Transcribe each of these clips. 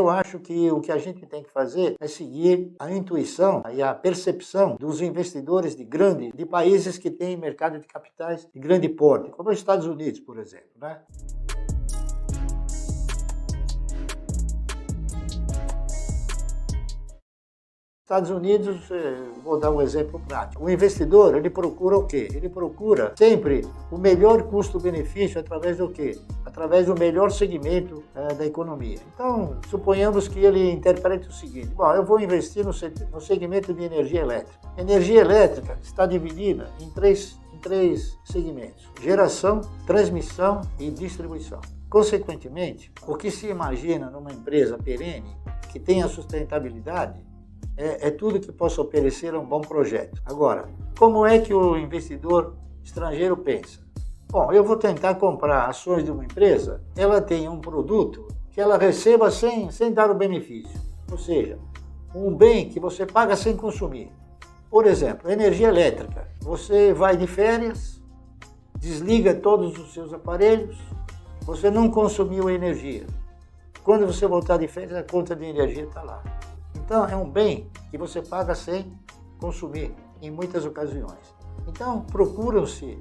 eu acho que o que a gente tem que fazer é seguir a intuição e a percepção dos investidores de países que têm mercado de capitais de grande porte, como os Estados Unidos, por exemplo, né? Estados Unidos, vou dar um exemplo prático. O investidor, ele procura o quê? Ele procura sempre o melhor custo-benefício através do quê? Através do melhor segmento da economia. Então, suponhamos que ele interprete o seguinte: bom, eu vou investir no segmento de energia elétrica. Energia elétrica está dividida em três segmentos: geração, transmissão e distribuição. Consequentemente, o que se imagina numa empresa perene que tenha sustentabilidade é tudo que possa oferecer um bom projeto. Agora, como é que o investidor estrangeiro pensa? Bom, eu vou tentar comprar ações de uma empresa, ela tem um produto que ela receba sem dar o benefício. Ou seja, um bem que você paga sem consumir. Por exemplo, energia elétrica. Você vai de férias, desliga todos os seus aparelhos, você não consumiu energia. Quando você voltar de férias, a conta de energia está lá. Então, é um bem que você paga sem consumir, em muitas ocasiões. Então, procuram-se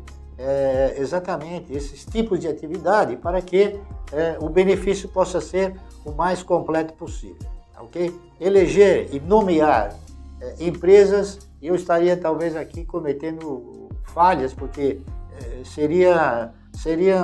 exatamente esses tipos de atividade para que o benefício possa ser o mais completo possível. Ok? Eleger e nomear empresas, eu estaria talvez aqui cometendo falhas, porque seria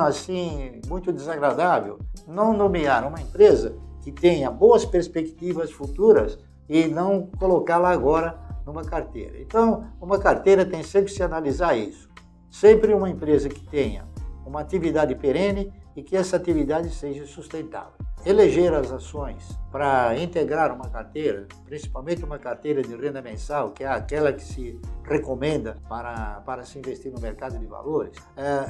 assim muito desagradável não nomear uma empresa que tenha boas perspectivas futuras e não colocá-la agora numa carteira. Então, uma carteira tem sempre que se analisar isso. Sempre uma empresa que tenha uma atividade perene e que essa atividade seja sustentável. Eleger as ações para integrar uma carteira, principalmente uma carteira de renda mensal, que é aquela que se recomenda para se investir no mercado de valores,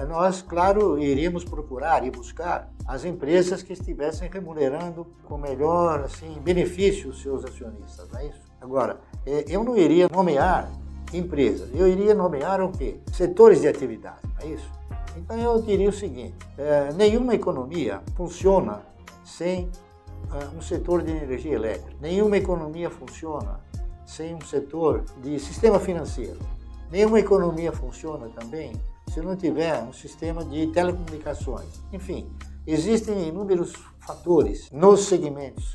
nós, claro, iríamos procurar e buscar as empresas que estivessem remunerando com melhor benefício os seus acionistas, não é isso? Agora, eu não iria nomear empresas, eu iria nomear o quê? Setores de atividade, não é isso? Então eu diria o seguinte: nenhuma economia funciona sem um setor de energia elétrica. Nenhuma economia funciona sem um setor de sistema financeiro. Nenhuma economia funciona também se não tiver um sistema de telecomunicações. Enfim, existem inúmeros fatores nos segmentos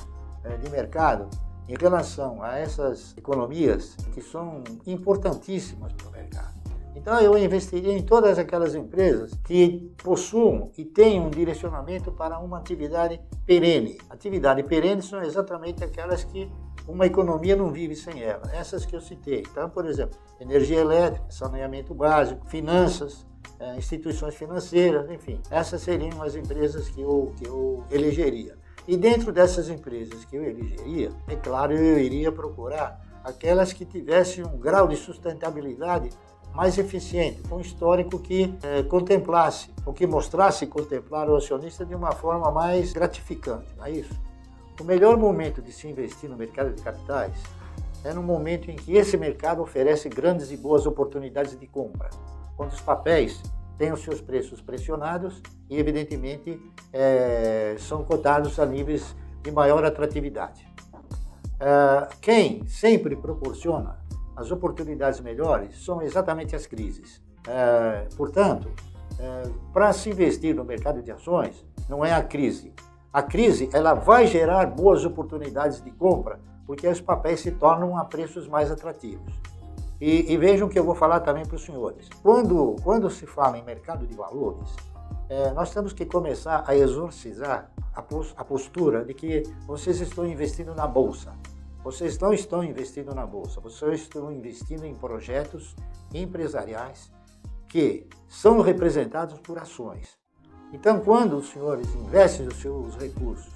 de mercado em relação a essas economias que são importantíssimas para o mercado. Então eu investiria em todas aquelas empresas que possuam e tenham um direcionamento para uma atividade perene. Atividade perene são exatamente aquelas que uma economia não vive sem ela, essas que eu citei. Então, por exemplo, energia elétrica, saneamento básico, finanças, instituições financeiras, enfim, essas seriam as empresas que eu elegeria. E dentro dessas empresas que eu elegeria, é claro, eu iria procurar aquelas que tivessem um grau de sustentabilidade mais eficiente, com um histórico que contemplasse, ou que mostrasse contemplar o acionista de uma forma mais gratificante, não é isso? O melhor momento de se investir no mercado de capitais é no momento em que esse mercado oferece grandes e boas oportunidades de compra, quando os papéis têm os seus preços pressionados e, evidentemente, são cotados a níveis de maior atratividade. Quem sempre proporciona as oportunidades melhores são exatamente as crises. Portanto, para se investir no mercado de ações, não é a crise. A crise ela vai gerar boas oportunidades de compra, porque os papéis se tornam a preços mais atrativos. E vejam que eu vou falar também para os senhores. Quando se fala em mercado de valores, nós temos que começar a exorcizar a postura de que vocês estão investindo na Bolsa. Vocês não estão investindo na Bolsa, vocês estão investindo em projetos empresariais que são representados por ações. Então, quando os senhores investem os seus recursos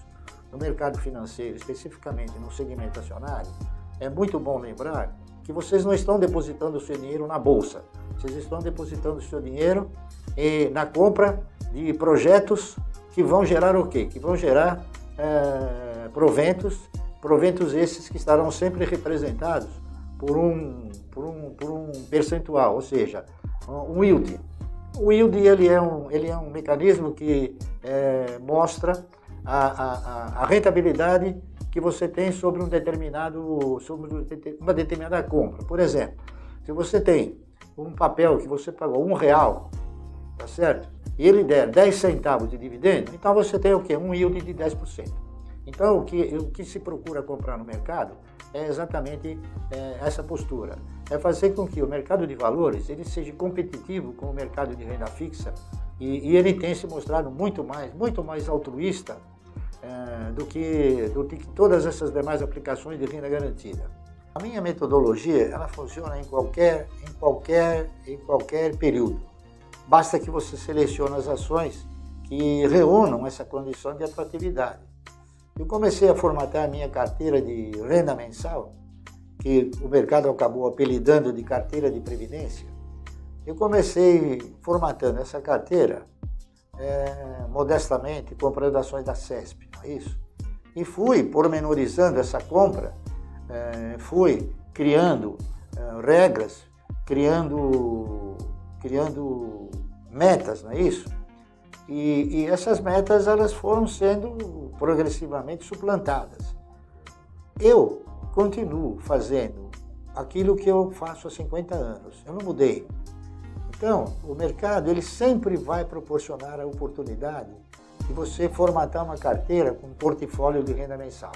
no mercado financeiro, especificamente no segmento acionário, é muito bom lembrar que vocês não estão depositando o seu dinheiro na Bolsa, vocês estão depositando o seu dinheiro na compra de projetos que vão gerar o quê? Que vão gerar proventos esses que estarão sempre representados por um percentual, ou seja, um yield. O yield ele é um mecanismo que mostra a rentabilidade que você tem sobre uma determinada compra. Por exemplo, se você tem um papel que você pagou R$1, tá certo? E ele der 10 centavos de dividendo, então você tem o quê? Um yield de 10%. Então, o que se procura comprar no mercado é exatamente essa postura. É fazer com que o mercado de valores ele seja competitivo com o mercado de renda fixa e ele tem se mostrado muito mais altruísta do que todas essas demais aplicações de renda garantida. A minha metodologia ela funciona em qualquer período. Basta que você selecione as ações que reúnam essa condição de atratividade. Eu comecei a formatar a minha carteira de renda mensal, que o mercado acabou apelidando de carteira de previdência. Eu comecei formatando essa carteira modestamente, comprando ações da CESP, não é isso? E fui pormenorizando essa compra, fui criando regras, criando metas, não é isso? E essas metas elas foram sendo progressivamente suplantadas. Eu continuo fazendo aquilo que eu faço há 50 anos, eu não mudei. Então, o mercado ele sempre vai proporcionar a oportunidade de você formatar uma carteira com um portfólio de renda mensal.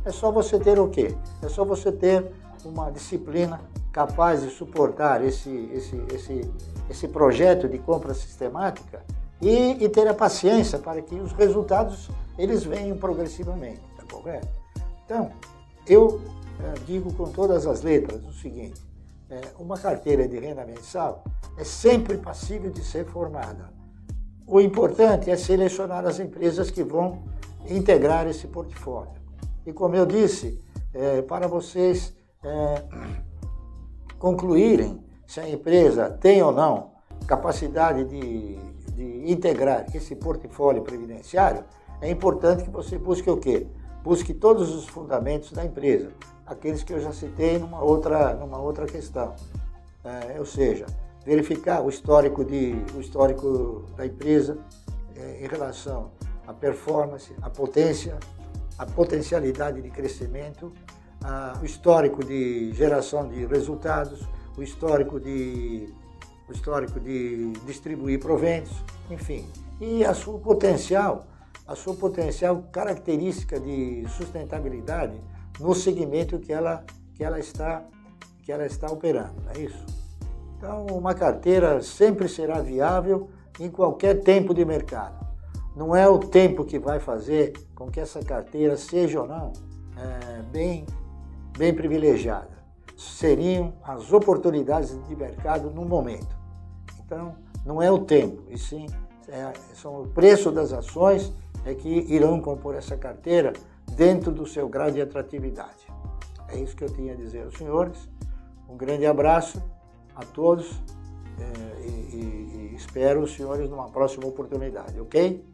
É só você ter o quê? É só você ter uma disciplina capaz de suportar esse projeto de compra sistemática e ter a paciência para que os resultados eles venham progressivamente, tá correto? Então, eu digo com todas as letras o seguinte, uma carteira de renda mensal é sempre passível de ser formada. O importante é selecionar as empresas que vão integrar esse portfólio. E como eu disse, para vocês concluírem se a empresa tem ou não capacidade de integrar esse portfólio previdenciário, é importante que você busque o quê? Busque todos os fundamentos da empresa, aqueles que eu já citei numa outra questão. Ou seja, verificar o histórico da empresa em relação à performance, à potência, à potencialidade de crescimento, o histórico de geração de resultados, o histórico de distribuir proventos, enfim. E a sua potencial característica de sustentabilidade no segmento que ela está operando, não é isso? Então, uma carteira sempre será viável em qualquer tempo de mercado. Não é o tempo que vai fazer com que essa carteira seja ou não bem privilegiada. Seriam as oportunidades de mercado no momento. Então, não é o tempo, e sim são o preço das ações que irão compor essa carteira dentro do seu grau de atratividade. É isso que eu tinha a dizer aos senhores. Um grande abraço a todos e espero os senhores numa próxima oportunidade, ok?